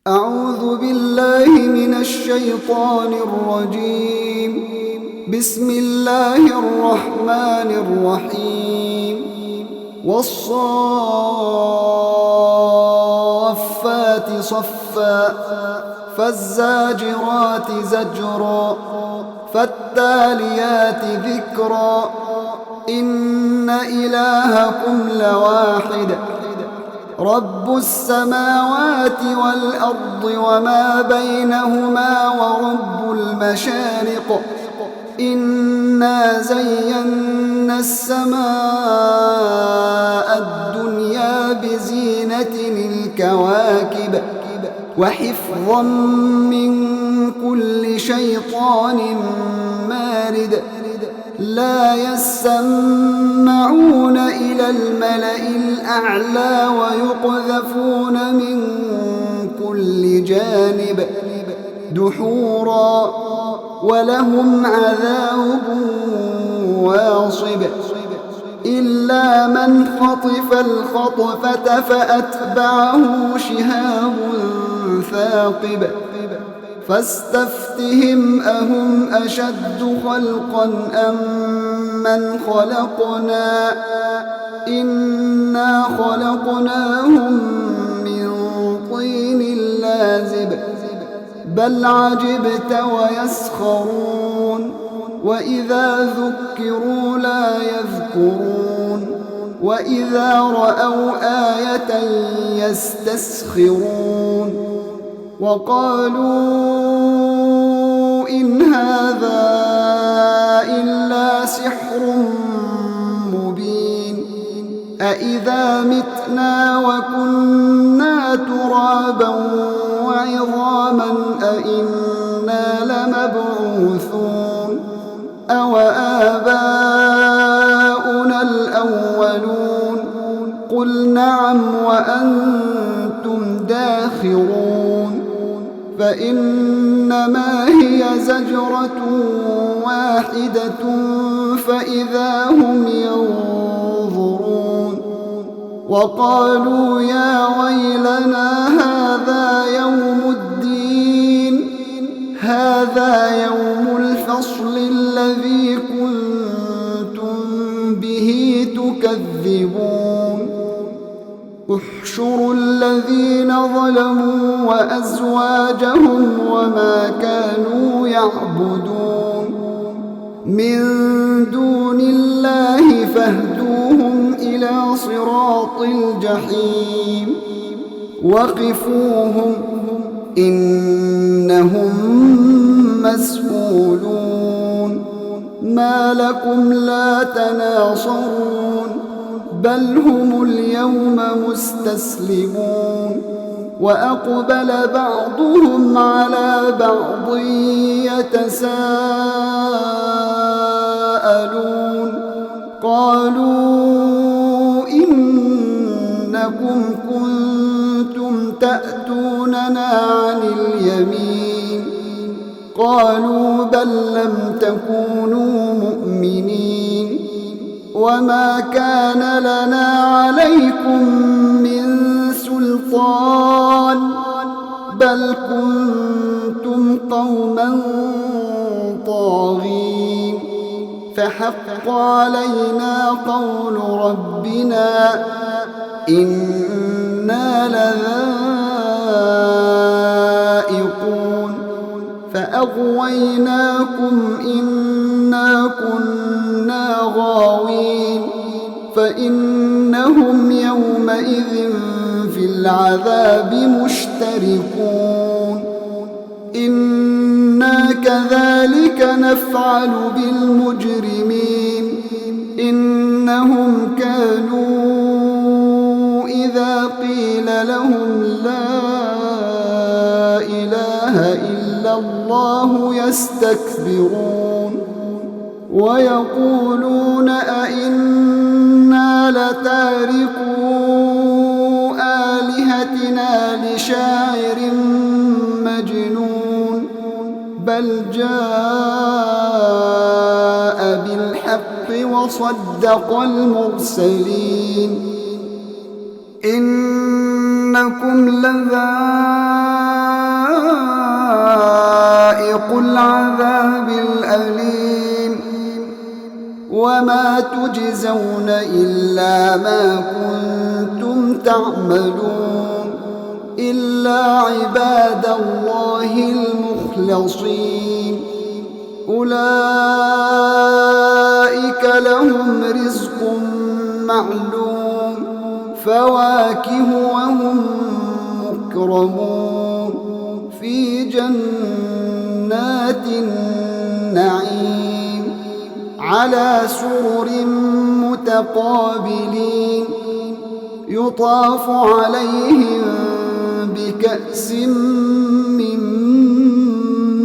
أعوذ بالله من الشيطان الرجيم. بسم الله الرحمن الرحيم. والصافات صفا فالزاجرات زجرا فالتاليات ذكرا إن إلهكم لواحد رب السماوات والأرض وما بينهما ورب المشارق إنا زينا السماء الدنيا بزينة الكواكب وحفظا من كل شيطان مارد لا يسمعون إلى الملأ الأعلى ويقذفون من كل جانب دحورا ولهم عذاب واصب إلا من خطف الخطفة فأتبعه شهاب ثاقب فاستفتهم أهم أشد خلقا أم من خلقنا إنا خلقناهم من طين لازب بل عجبت ويسخرون وإذا ذكروا لا يذكرون وإذا رأوا آية يستسخرون وقالوا إن هذا إلا سحر مبين أإذا متنا وكنا ترابا وعظاما أإنا لمبعوثون أو آباؤنا الأولون قل نعم وأنتم داخرون فإنما هي زجرة واحدة فإذا هم ينظرون وقالوا يا ويلنا هذا يوم الفصل الذي كنتم به تكذبون احشروا الذين ظلموا وأزواجهم وما كانوا يعبدون من دون الله فاهدوهم إلى صراط الجحيم وقفوهم إنهم مسؤولون ما لكم لا تناصرون بل هم اليوم مستسلمون وأقبل بعضهم على بعض يتساءلون قالوا إنكم كنتم تأتوننا عن اليمين قالوا بل لم تكونوا مؤمنين وما كان لنا عليكم من سلطان بل كنتم قوما طاغين فحق علينا قول ربنا إنا لذائقون فأغويناكم إنا كنا غاوين فإنهم يومئذ في العذاب مشتركون إنا كذلك نفعل بالمجرمين إنهم كانوا إذا قيل لهم لا إله إلا الله يستكبرون ويقولون أئنا لتاركو آلهتنا لشاعر مجنون بل جاء بالحق وصدق المرسلين إنكم لذائقون وذاقوا العذاب الأليم وما تجزون إلا ما كنتم تعملون إلا عباد الله المخلصين أولئك لهم رزق معلوم فواكه وهم مكرمون في جنات النعيم على سرر متقابلين يطاف عليهم بكأس من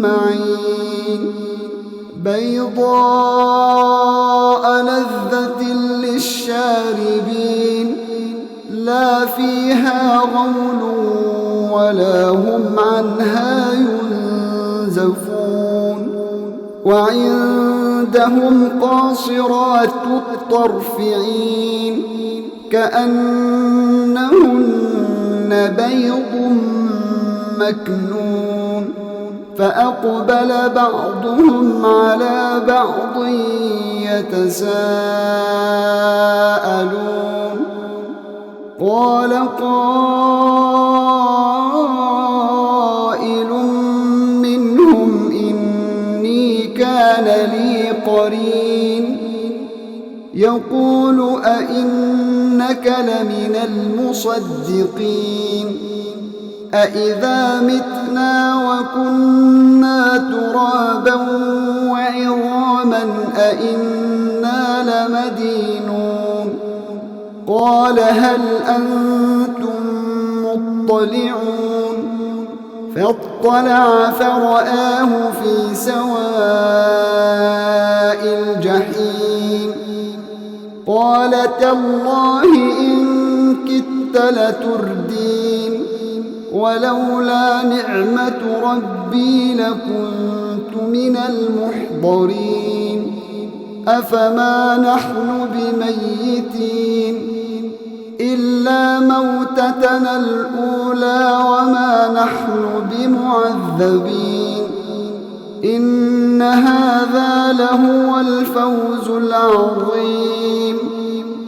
معين بيضاء لذة للشاربين لا فيها غول ولا هم عنها ينزفون وعندهم قاصرات الطرف عين كأنهن بيض مكنون فأقبل بعضهم على بعض يتساءلون قال قائل منهم إني كان لي قرين يقول أئنك لمن المصدقين أإذا متنا وكنا ترابا وعظاما أئنا لمدينون قال هل أنتم مطلعون فاطلع فرآه في سواء الجحيم قال تالله إن كدت لتردين ولولا نعمة ربي لكنت من المحضرين أفما نحن بميتين إلا موتتنا الأولى وما نحن بمعذبين إن هذا لهو الفوز العظيم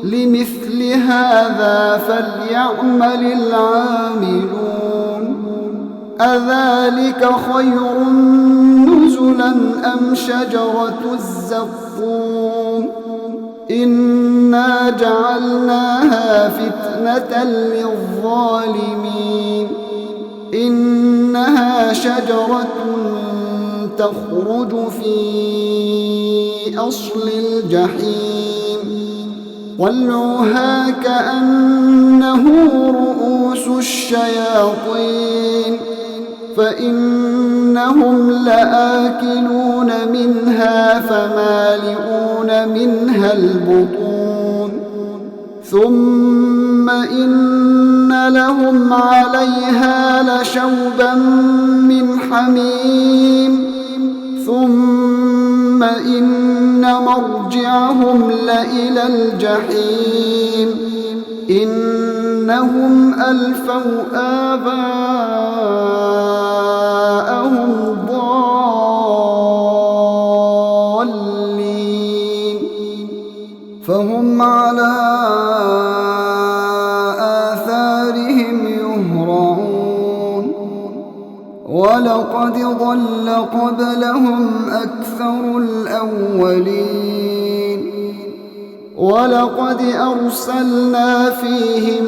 لمثل هذا فليعمل العاملون أذلك خير نزلا أم شجرة الزقوم إنا جعلناها فتنة للظالمين إنها شجرة تخرج في أصل الجحيم طلعها كأنه رؤوس الشياطين فإنهم لآكلون منها فمالئون منها البطون ثم إن لهم عليها لشوبا من حميم ثم إن مرجعهم لإلى الجحيم إنهم ألفوا آباءهم ضالين فهم على آثارهم يهرعون ولقد ضل قبلهم أكثر الأولين ولقد أرسلنا فيهم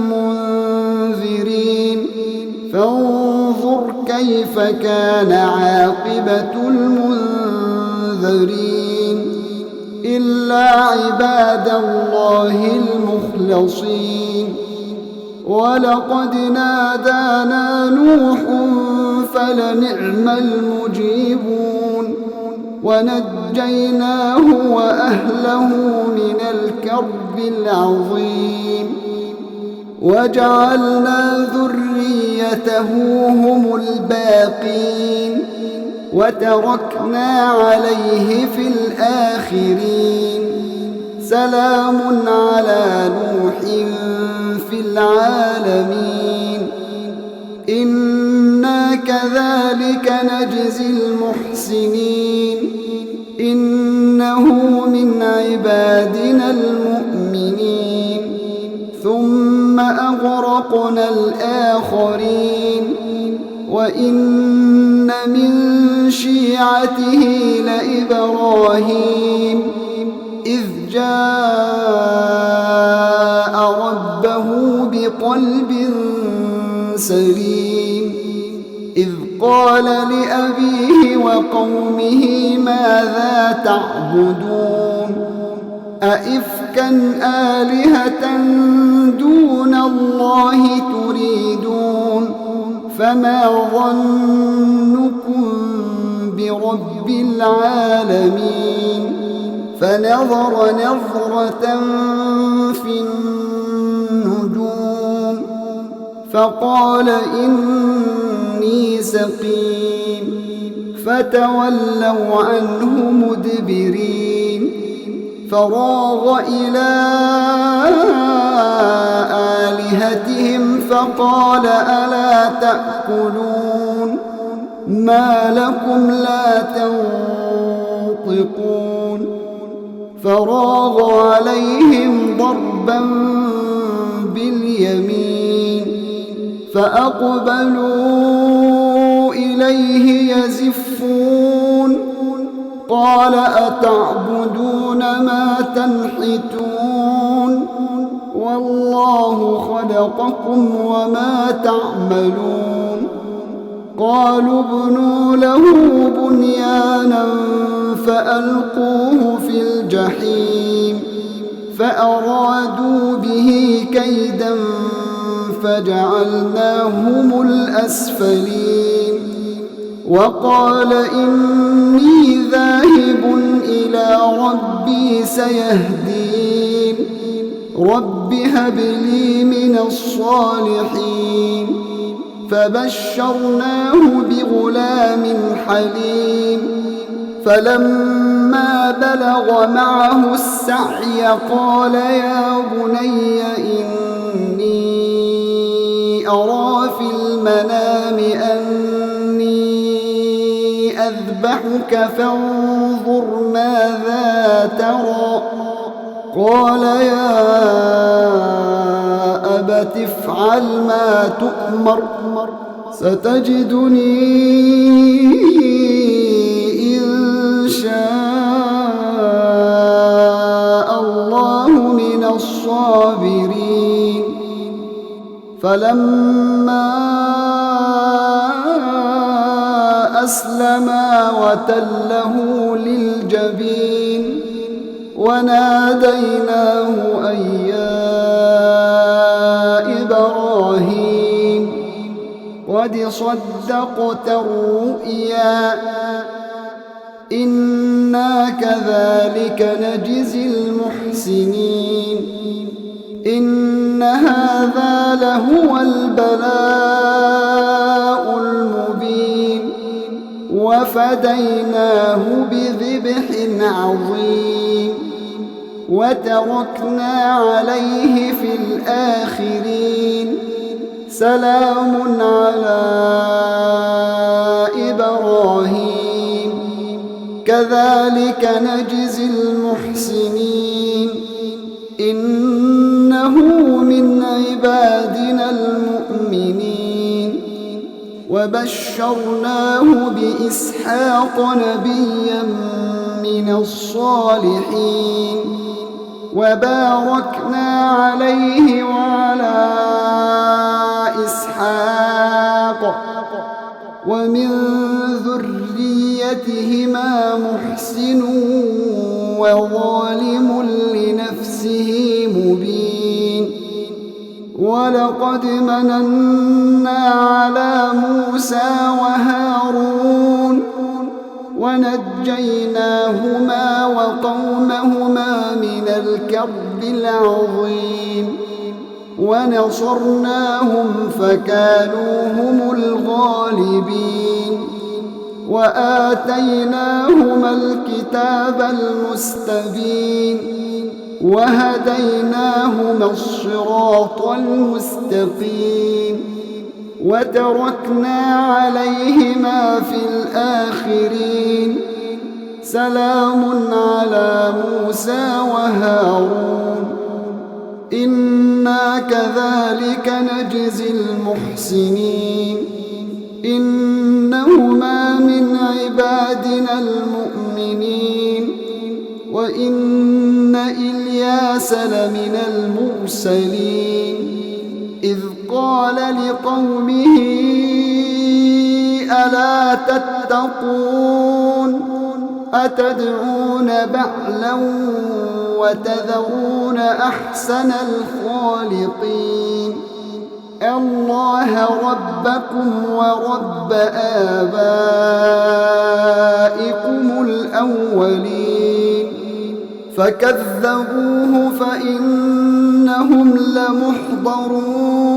منذرين فانظر كيف كان عاقبة المنذرين إلا عباد الله المخلصين ولقد نادانا نوح فلنعم المجيبون ونجيناه وأهله من الكرب العظيم وجعلنا ذريته هم الباقين وتركنا عليه في الآخرين سلام على نوح في العالمين إنا كذلك نجزي المحسنين إنه من عبادنا المؤمنين ثم أغرقنا الآخرين وإن من شيعته لإبراهيم إذ جاء ربه بقلب سليم إذ قال لأبيه وقومه ماذا تعبدون أئفكا آلهة دون الله تريدون فما ظنكم برب العالمين فنظر نظرة في النجوم فقال إني سقيم فتولوا عنه مدبرين فراغ إلى آلهتهم فقال ألا تأكلون ما لكم لا تنطقون فراغ عليهم ضربا باليمين فأقبلوا إليه يزفون قال أتعبدون ما تنحتون والله خلقكم وما تعملون قالوا ابنوا له بنيانا فألقوه في الجحيم فأرادوا به كيدا فجعلناهم الأسفلين وقال إني ذاهب إلى ربي سيهدين رب هب لي من الصالحين فبشرناه بغلام حليم فلما بلغ معه السعي قال يا بني إني أرى في المنام أني أذبحك فانظر ماذا ترى قال يا أبت افعل ما تؤمر ستجدني إن شاء الله من الصابرين فلما أسلما وتله للجبين وناديناه أن يا إبراهيم قد صدقت الرؤيا إنا كذلك نجزي المحسنين إن هذا لهو البلاء المبين وفديناه بذبح عظيم وتركنا عليه في الآخرين سلام على إبراهيم كذلك نجزي المحسنين إنه من عبادنا المؤمنين وبشرناه بإسحاق نبيا من الصالحين وباركنا عليه وعلى إسحاق ومن ذريتهما محسن وظالم لنفسه مبين ولقد مننا على موسى وهارون ونجيناهما وقومهما من الكرب العظيم ونصرناهم فكانوا هم الغالبين وآتيناهما الكتاب المستبين وهديناهما الصراط المستقيم وتركنا عليهما في الآخرين سلام على موسى وهارون إنا كذلك نجزي المحسنين إنهما من عبادنا المؤمنين وإن إلياس لمن المرسلين إذ قال لقومه ألا تتقون أتدعون بعلا وتذرون أحسن الخالقين الله ربكم ورب آبائكم الأولين فكذبوه فإنهم لمحضرون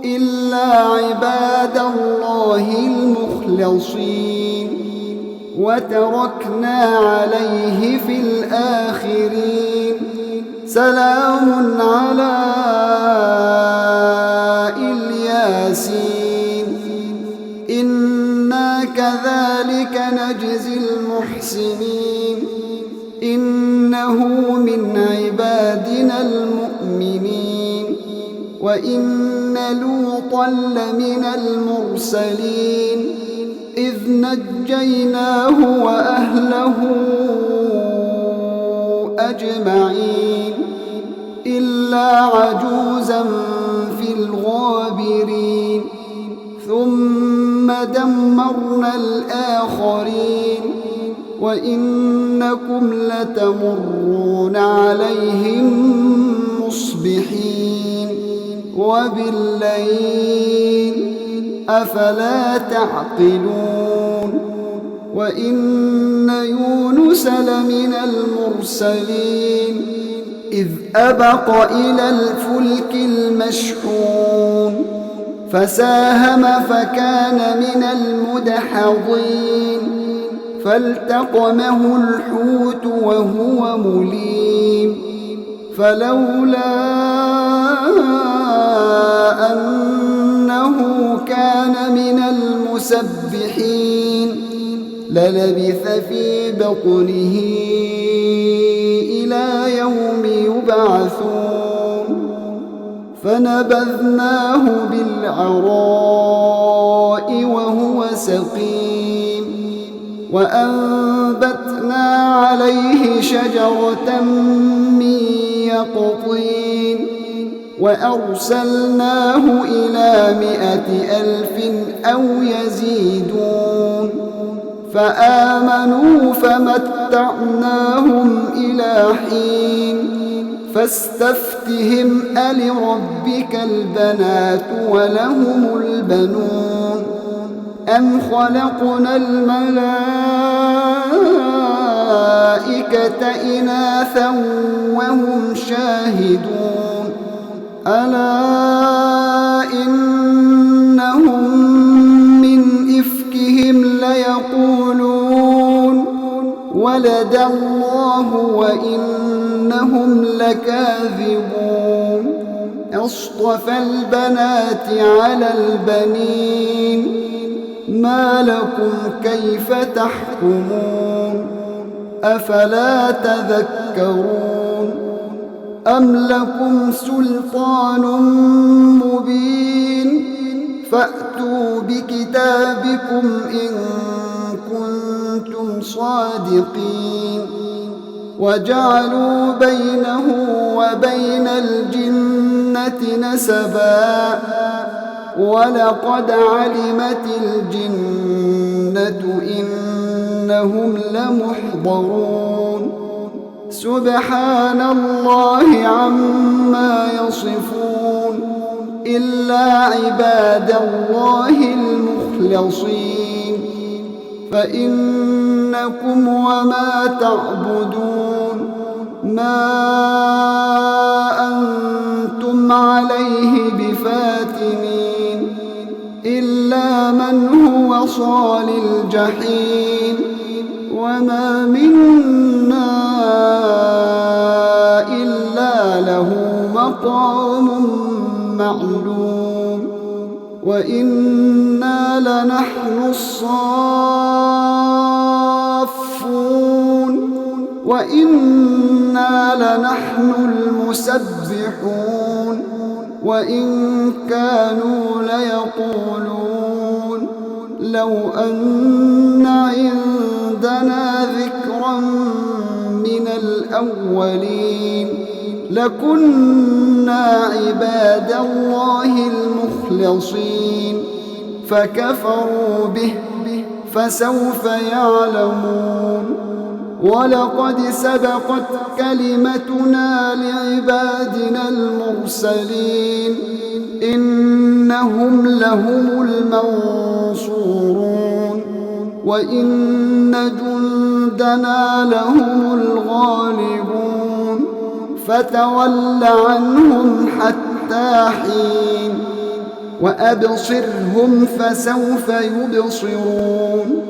إلا عباد الله المخلصين وتركنا عليه في الآخرين سلام على الياسين إنا كذلك نجزي المحسنين إنه من عبادنا المؤمنين وإن لوطا لمن المرسلين إذ نجيناه وأهله أجمعين إلا عجوزا في الغابرين ثم دمرنا الآخرين وإنكم لتمرون عليهم مصبحين وبالليل أفلا تعقلون وإن يونس لمن المرسلين إذ أبق إلى الفلك المشحون فساهم فكان من المدحضين فالتقمه الحوت وهو مليم فلولا أنه كان من المسبحين للبث في بطنه إلى يوم يبعثون فنبذناه بالعراء وهو سقيم وأنبتنا عليه شجرة من يقطين وأرسلناه إلى 100,000 أو يزيدون فآمنوا فمتعناهم إلى حين فاستفتهم ألربك البنات ولهم البنون أم خلقنا الملائكة إناثا وهم شاهدون ألا إنهم من إفكهم ليقولون ولد الله وإنهم لكاذبون أصطفى البنات على البنين ما لكم كيف تحكمون أفلا تذكرون أم لكم سلطان مبين فأتوا بكتابكم إن كنتم صادقين وجعلوا بينه وبين الجنة نسبا ولقد علمت الجنة إنهم لمحضرون سبحان الله عما يصفون إلا عباد الله المخلصين فإنكم وما تعبدون ما أنتم عليه بفاتنين إلا من هو صال الجحيم وما منا إلا له مقام معلوم وإنا لنحن الصافون وإنا لنحن المسبحون وإن كانوا ليقولون لو أن عندنا ذكرا من الأولين لكنا عباد الله المخلصين فكفروا به فسوف يعلمون ولقد سبقت كلمتنا لعبادنا المرسلين إنهم لهم المنصورون وإن جندنا لهم الغالبون فتول عنهم حتى حين وأبصرهم فسوف يبصرون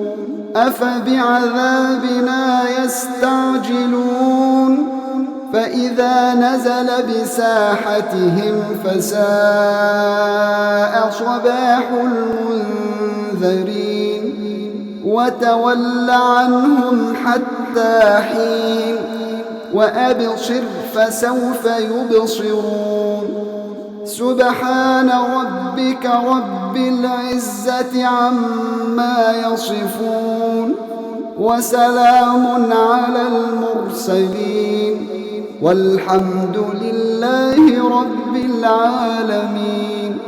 أفبعذابنا يستعجلون فإذا نزل بساحتهم فساء صباح المنذرين وتول عنهم حتى حين وأبصر فسوف يبصرون سبحان ربك رب العزة عما يصفون وسلام على المرسلين والحمد لله رب العالمين.